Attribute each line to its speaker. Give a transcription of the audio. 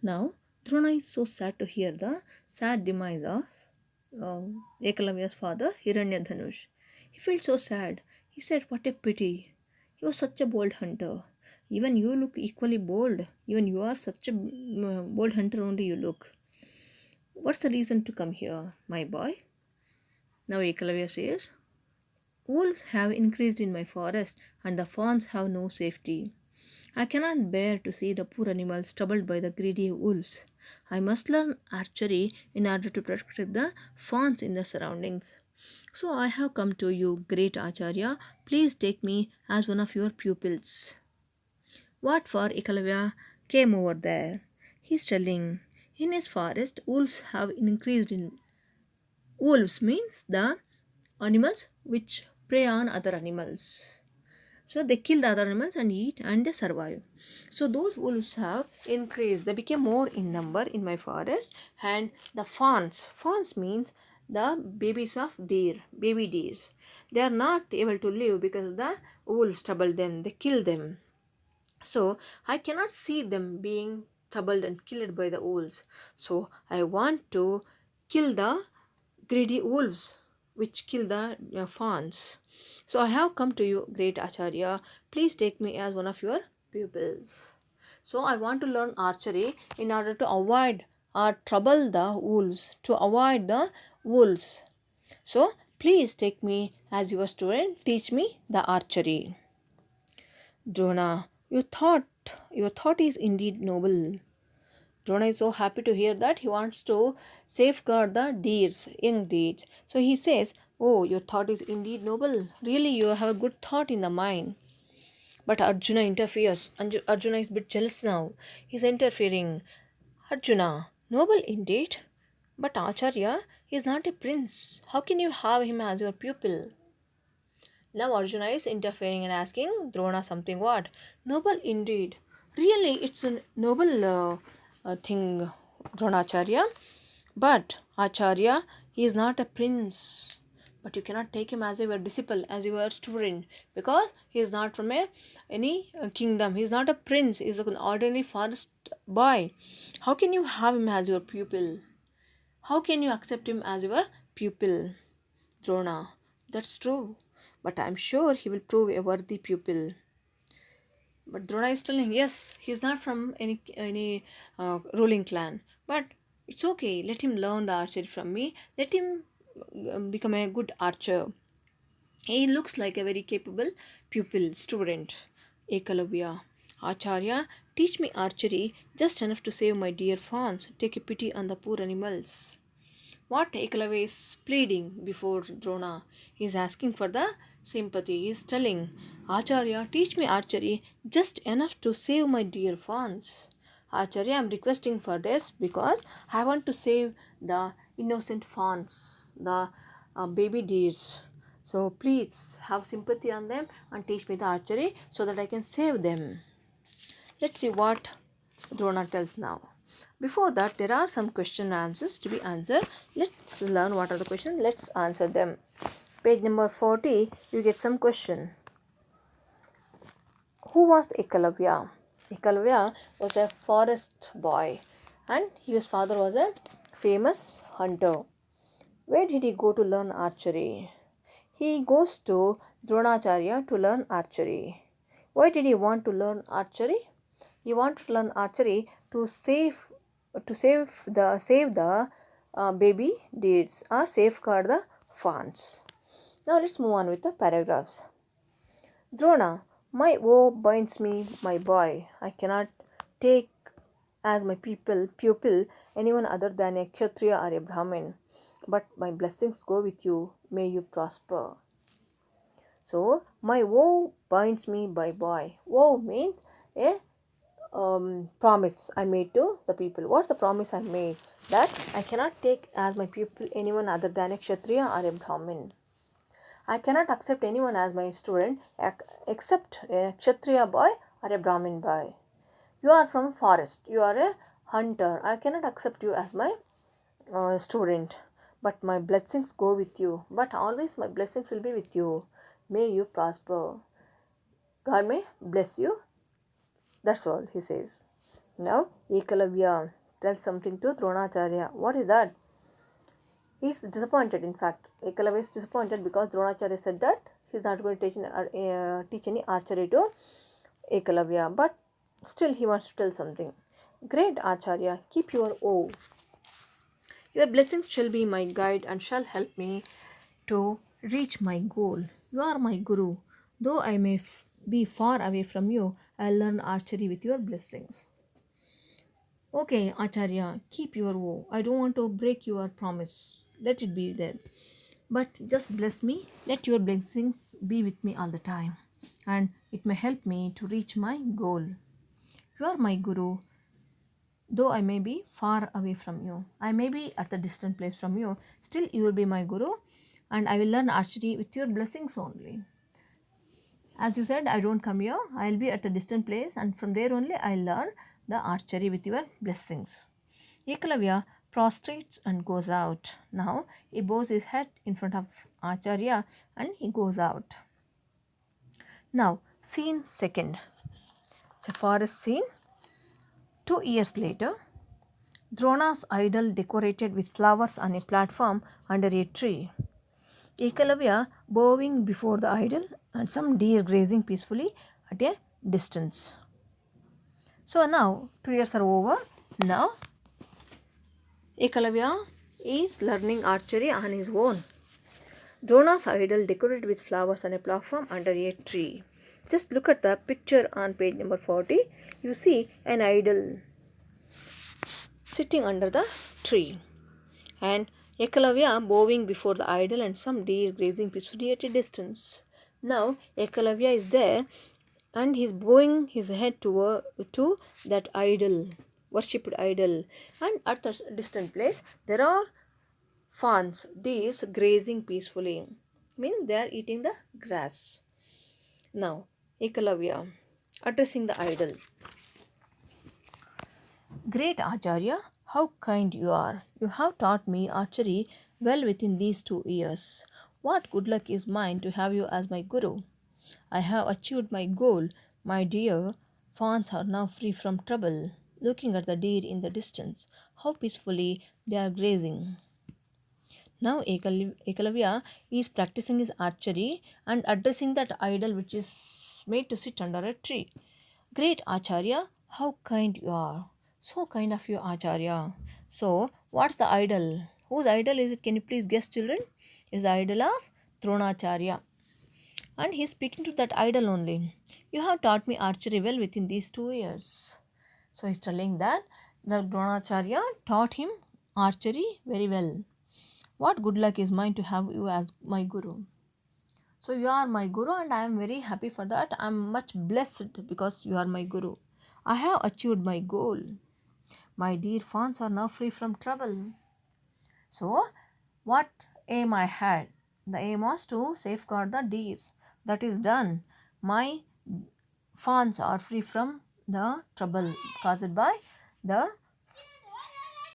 Speaker 1: Now, Drona is so sad to hear the sad demise of Ekalavya's father, Hiranyadhanush. He felt so sad. He said, "What a pity. He was such a bold hunter. Even you look equally bold. Even you are such a bold hunter, only you look. What's the reason to come here, my boy?" Now Ekalavya says, "Wolves have increased in my forest, and the fawns have no safety. I cannot bear to see the poor animals troubled by the greedy wolves. I must learn archery in order to protect the fawns in the surroundings. So I have come to you, great Acharya. Please take me as one of your pupils." What for Ekalavya came over there? He's telling, in his forest, wolves have increased in. Wolves means the animals which prey on other animals. So they kill the other animals and eat and they survive. So those wolves have increased. They became more in number in my forest. And the fawns. Fawns means the babies of deer, baby deers. They are not able to live because the wolves trouble them. They kill them. So I cannot see them being troubled and killed by the wolves. So I want to kill the greedy wolves which kill the fawns. So I have come to you, great Acharya. Please take me as one of your pupils. So I want to learn archery in order to avoid or trouble the wolves, to avoid the wolves. So please take me as your student, teach me the archery. Drona, your thought is indeed noble. Drona is so happy to hear that he wants to safeguard the deers, young deers. So he says, "Oh, your thought is indeed noble. Really, you have a good thought in the mind." But Arjuna interferes. Arjuna is a bit jealous now. He's interfering. "Arjuna, noble indeed. But Acharya is not a prince. How can you have him as your pupil?" Now Arjuna is interfering and asking Drona something what? "Noble indeed. Really, it's a noble thing, Dronacharya. But Acharya, he is not a prince. But you cannot take him as your disciple, as your student, because he is not from any kingdom. He is not a prince. He is an ordinary forest boy. How can you have him as your pupil? How can you accept him as your pupil?" "Drona, that's true, but I'm sure he will prove a worthy pupil." But Drona is telling, "Yes, he's not from any ruling clan, but it's okay. Let him learn the archery from me. Let him become a good archer. He looks like a very capable pupil student." Ekalavya, "Acharya, teach me archery just enough to save my dear fawns. Take a pity on the poor animals." What Eklavya is pleading before Drona. He is asking for the sympathy. He is telling, "Acharya, teach me archery just enough to save my dear fawns. Acharya, I am requesting for this because I want to save the innocent fawns, the baby deers. So please have sympathy on them and teach me the archery so that I can save them." Let's see what Drona tells now. Before that, there are some question answers to be answered. Let's learn what are the questions. Let's answer them. Page number 40, you get some question. Who was Ekalavya? Ekalavya was a forest boy and his father was a famous hunter. Where did he go to learn archery? He goes to Dronacharya to learn archery. Why did he want to learn archery? He wanted to learn archery to save the baby deers or safeguard the fawns. Now let's move on with the paragraphs. Drona, my woe binds me, my boy. I cannot take as my pupil anyone other than a Kshatriya or a Brahmin. But my blessings go with you. May you prosper. So, my woe binds me, my boy. Woe means a promise I made to the people. What's the promise I made? That I cannot take as my pupil anyone other than a Kshatriya or a Brahmin. I cannot accept anyone as my student except a Kshatriya boy or a Brahmin boy. You are from forest. You are a hunter. I cannot accept you as my student. But my blessings go with you. But always my blessings will be with you. May you prosper. God may bless you. That's all he says. Now Ekalavya tells something to Dronacharya. What is that? He's disappointed, in fact. Ekalavya is disappointed because Dronacharya said that he's not going to teach any archery to Ekalavya. But still he wants to tell something. Great Acharya, keep your oath. Your blessings shall be my guide and shall help me to reach my goal. You are my Guru. Though I may be far away from you, I'll learn archery with your blessings. Okay, Acharya, keep your vow. I don't want to break your promise. Let it be there. But just bless me. Let your blessings be with me all the time. And it may help me to reach my goal. You are my Guru. Though I may be far away from you, I may be at a distant place from you, still you will be my Guru, and I will learn archery with your blessings only. As you said, I don't come here, I'll be at a distant place, and from there only I'll learn the archery with your blessings. Ekalavya prostrates and goes out. Now he bows his head in front of Acharya and he goes out. Now, scene second. It's a forest scene. 2 years later, Drona's idol decorated with flowers on a platform under a tree. Ekalavya bowing before the idol and some deer grazing peacefully at a distance. So now 2 years are over. Now Ekalavya is learning archery on his own. Drona's idol decorated with flowers on a platform under a tree. Just look at the picture on page number 40. You see an idol sitting under the tree, and Ekalavya bowing before the idol and some deer grazing peacefully at a distance. Now Ekalavya is there and he's bowing his head to that idol, worshipped idol, and at the distant place there are fawns, deers grazing peacefully. Mean they are eating the grass. Now Ekalavya addressing the idol. Great Acharya, how kind you are. You have taught me archery well within these 2 years. What good luck is mine to have you as my Guru. I have achieved my goal. My dear fawns are now free from trouble. Looking at the deer in the distance, how peacefully they are grazing. Now Ekalavya is practicing his archery and addressing that idol which is made to sit under a tree. Great Acharya, how kind you are. So kind of you, Acharya. So, what's the idol? Whose idol is it? Can you please guess, children? It's the idol of Dronacharya. And he's speaking to that idol only. You have taught me archery well within these 2 years. So, he's telling that the Dronacharya taught him archery very well. What good luck is mine to have you as my Guru. So you are my Guru and I am very happy for that. I am much blessed because you are my Guru. I have achieved my goal. My dear fawns are now free from trouble. So what aim I had? The aim was to safeguard the deers. That is done. My fawns are free from the trouble caused by the